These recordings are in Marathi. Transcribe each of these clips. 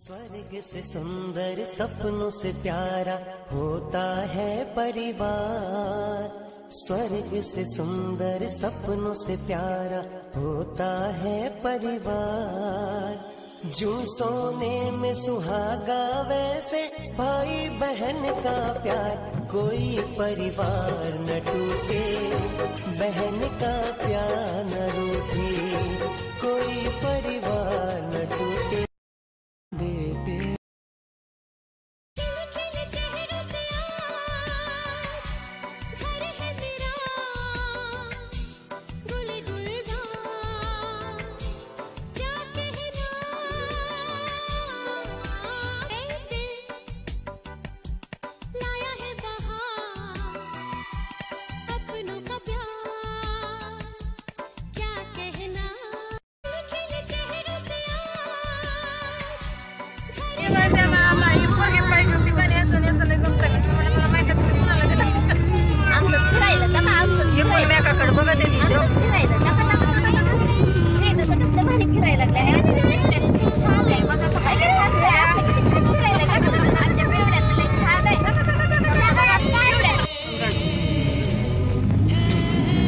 स्वर्ग से सुंदर सपनों से प्यारा होता है परिवार। स्वर्ग से सुंदर सपनों से प्यारा होता है परिवार। जो सोने में सुहागा वैसे भाई बहन का प्यार। कोई परिवार न टूटे, बहन का प्यार न रूठे। कोई परिवार न टूटे।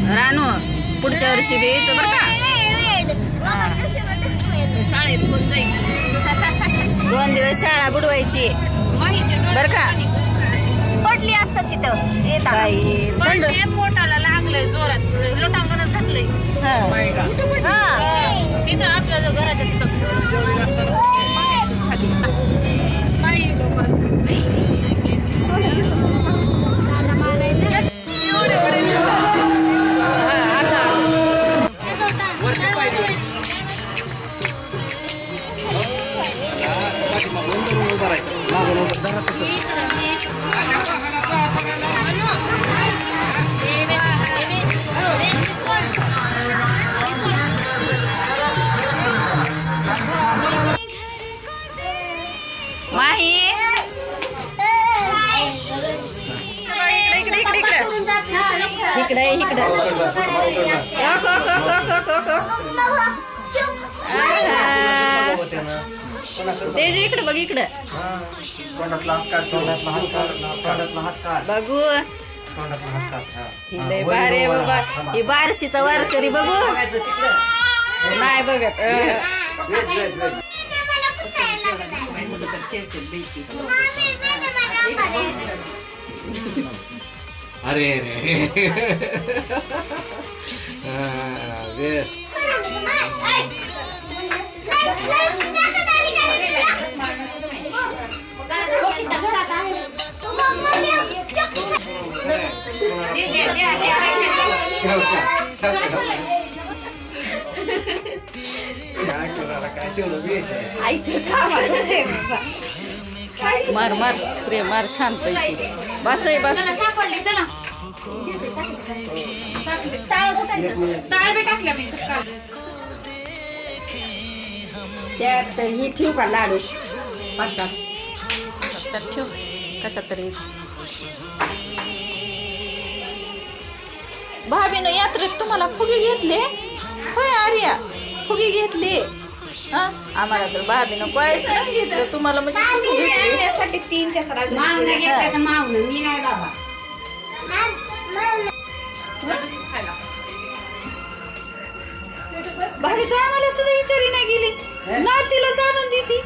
रानू पुढच्या वर्षी बी यायचं बरं का। शाळेत कोण जायचं 2 दिवस शाळा बुडवायची बरं का। पडली आता तिथं पोटाला लागलंय जोरात लोटांगणच घातलंय तिथं आपल्या जो घराच्या तिथं माही इकडे इकडे तेजू इकडे बघ इकडे बघू ही बारे बाबा ही बारशीचा वारकरी बघू नाही बघत अरे मार मार स्प्रे मार छान पैकी बस आहे बस त्यात ही ठेवू का लाडू 5-7 त्यात ठेव कशात तरी भाभीनं यात्रेत तुम्हाला फुगे घेतले होय आर्या फुगे घेतले आम्हाला तर भाभीनं काहीच नाही घेतलं तुम्हाला म्हणजे त्यासाठी 3 चक्रा मी नाही बाबा भाभी तो आम्हाला सुद्धा विचारी नाही गेली नातीला जाणून देती